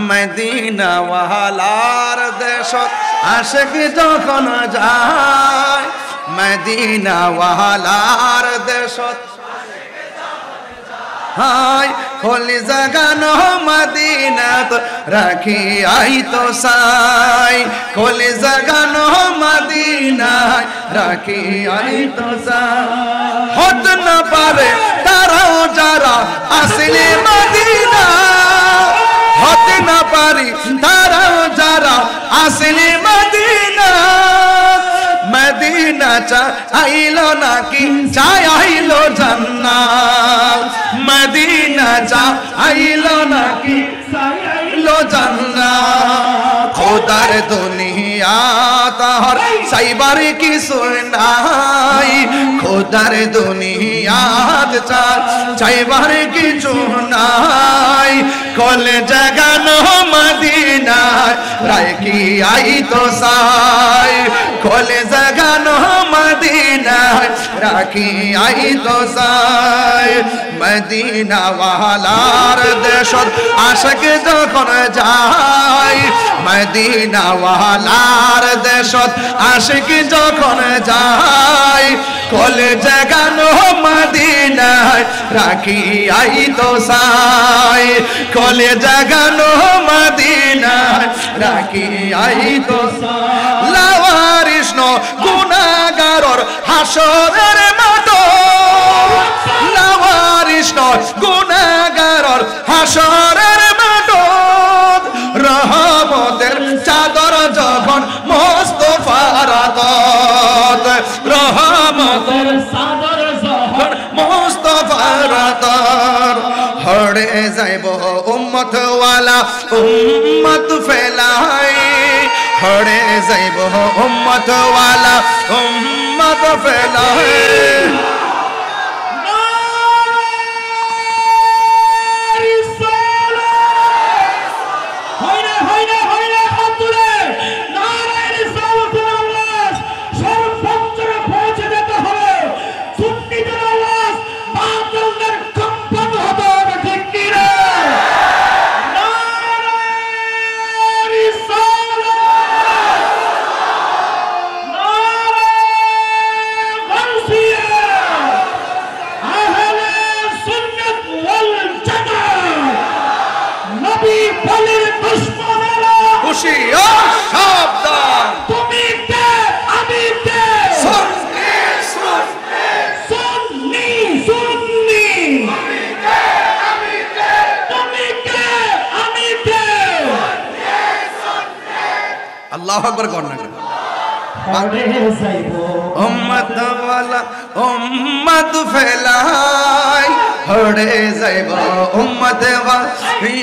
Medina ওয়ালার দেশত আশিক যখন যায় মদিনা ওয়ালার দেশত হাই খোলি জাগানো মদিনাত রাখি আই তো সাই খোলি জাগানো মদিনায় রাখি আই তো সাই হত না পারে তারাও যারা আসলে মদিনা হতে না পারি তারাও যারা আসলে মদিনা মদিনা চাইলো নাকি চাইলো জান্নাত মদিনা চাইলো নাকি চাইলো জান্নাত খোদার দুনিয়া তাহার সাইবার কি নাই খোদার দুনিয়া চাইবার কিছু নাই কলে জাগানো মদিনায় রাখি আই তো সাই কলে জাগানো মদিনায় রাখি আই তো সাই মদিনা ওয়ালার দেশত আশিক যখন যায় মদিনা ওয়ালার দেশত আশিক যখন যায় কলে জাগানো মদিনায় রাখি আই তো সাই কলে জাগানো মদিনায় রাখি আই তো সাই লাওয়ারিস ন গুনাহগারর হাসরের মাঠ লাওয়ারিস ন গুনাহগারর হাসরের মাঠ রহমতের চাদর যখন মুস্তাফার আতত রহমতের চাদর যখন মুস্তাফার আতত হড়ে যাইব উম্মত ওয়ালা উম্মত ফেলাই হড়ে যাইব উম্মত ওয়ালা উম্মত ফেলাই আল্লাহু আকবার করনা উম্মত ওয়ালা উম্মত ফেলাই হড়ে যাইব উম্মত ওয়ালা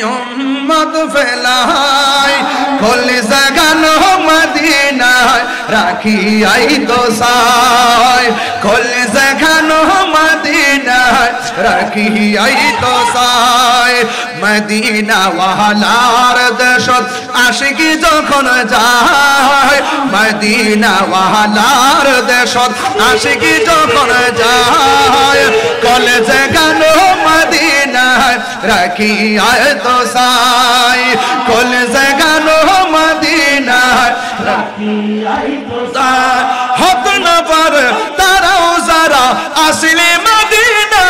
উম্মত ফেলাই কলে জাগানো মদিনায় রাখি আই তো সাই কলে জাগানো মদিনায় রাখি আই তো সাই মদিনা ওয়ালার দেশত আশিক যখন যায় মদিনা ওয়ালার দেশত আশিক যখন যায় কলে জাগানো মদিনায় রাখি আই তো সাই কলে জাগানো মদিনায় রাখি আই তো সাই হত না পারে তারাও যারা আসলে মদিনা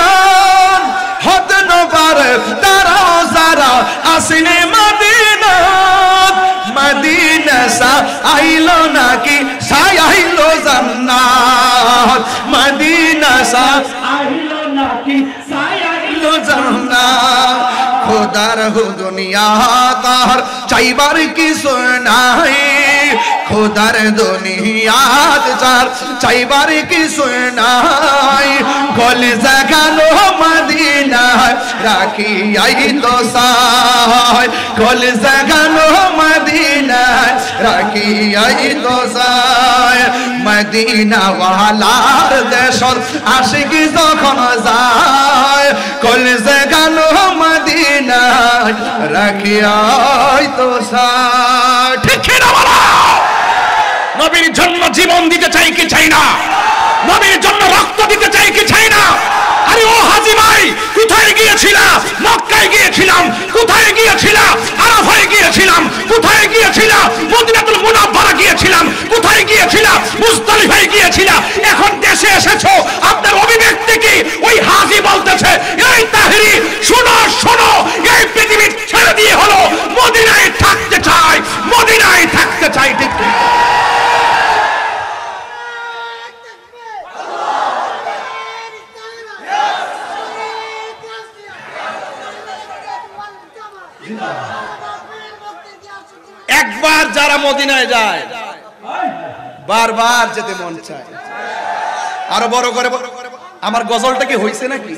হত না পারে তারাও যারা আসলে মদিনা মদিনা সা আইলো নাকি সাইলো জান্নাত মদিনা সা আইলো নাকি সাইলো জান্নাত খোদার দুনিয়া তার চাইবার কিছু নাই খোদার দুনিয়াত যার চাইবার কিছু নাই কলে জাগানো মদিনায় রাখি আই তো সাই কলে জাগানো মদিনায় রাখি আই তো সাই মদিনা ওয়ালার দেশত আশিক যখন যায় কলে জাগানো মদিনায় রাখি আই তো সাই ঠিক না বলা নবীর জন্য জীবন দিতে চাই কি চাই না নবীর জন্য রক্ত দিতে চাই কি চাই না আরে ও হাজী ভাই কোথায় গিয়েছিলা মক্কায় গিয়েছিলাম কোথায় গিয়েছিলা আরাফায় একবার যারা মদিনায় যায় বারবার যেতে মন চায়। আরো বড় করে আমার গজলটা কি হইছে নাকি?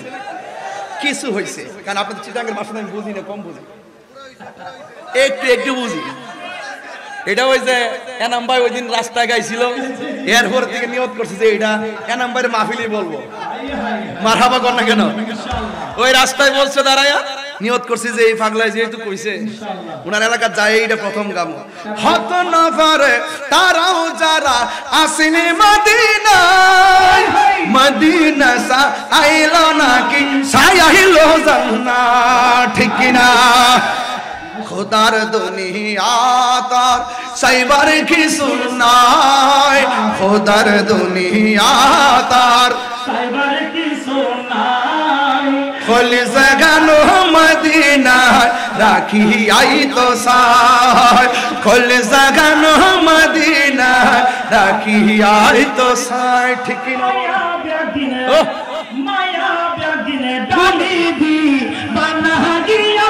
কিছু হইছে, কারণ আপনাদের চিটাঙ্গের ভাষা আমি বুঝি না, কম বুঝি, একটু একটু বুঝি। এটা ওই যে এনাম ভাই ওই দিন রাস্তায় গাইছিল, এরপর থেকে নিয়ত করছে যে এটা এনাম ভাইয়ের মাহফিলই বলবো, মারহাবা কর না কেন? ওই রাস্তায় বলছে দাঁড়ায়া নিয়ত করছি যে এই পাগলায় যেহেতু কইছে উনার এলাকা যায়, এইটা প্রথম গামো। হত না পারে তারাও যারা আসেনি মদিনায়, মদিনা সা আইলো নাকি সায়াইলো জান্নাত, ঠিক কিনা? খোদার দুনিয়া তার সাইবার কি সুনাই, খোদার দুনিয়া তার সাইবার কি সুনাই, খোল জাগানো মদিনা রাখি আই তো সাই, খোল জাগানো মদিনা রাখি আই তো সাই, ঠিক না? মায়া ব্যাগিনে ডালি দি বানা গিয়া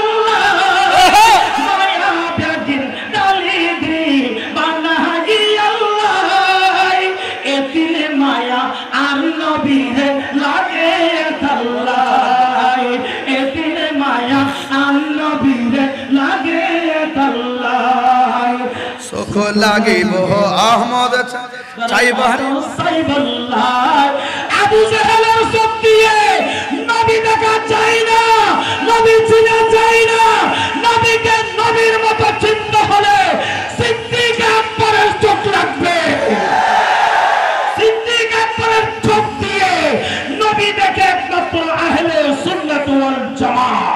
সুখ লাগিব আহমদ চাইবার সাইবাল্লাহ। আবু জাহেলের চোখ দিয়ে নবী দেখা যায় না, নবী চিনা যায় না, নবীকে নবীর মতো চিনতে হলে সিদ্দিক আকবরের চোখ লাগবে। সিদ্দিক আকবরের চোখ দিয়ে নবী দেখে একমাত্র আহলে সুন্নাত ওয়াল জামাত,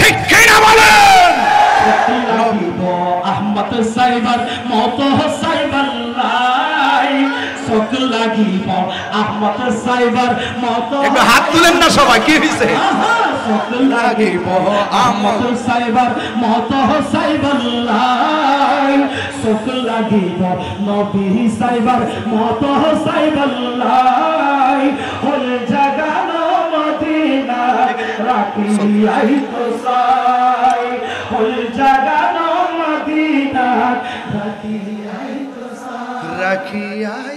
ঠিক কিনা বলেন? আহমদ সাইবার মতো সাইবাল্লাহ, চোখ লাগিব আহমদ সাইবার মতো। একটু হাত তুলেন না সবাই, কি হইছে? চোখ লাগিব আহমদ সাইবার মতো সাইবাল্লাহ, চোখ লাগিব নবী সাইবার মতো সাইবাল্লাহ, হল জাগানো মদিনা রাখি আই তো সাই, হল জাগানো মদিনা রাখি আই তো সাই, রাখি আই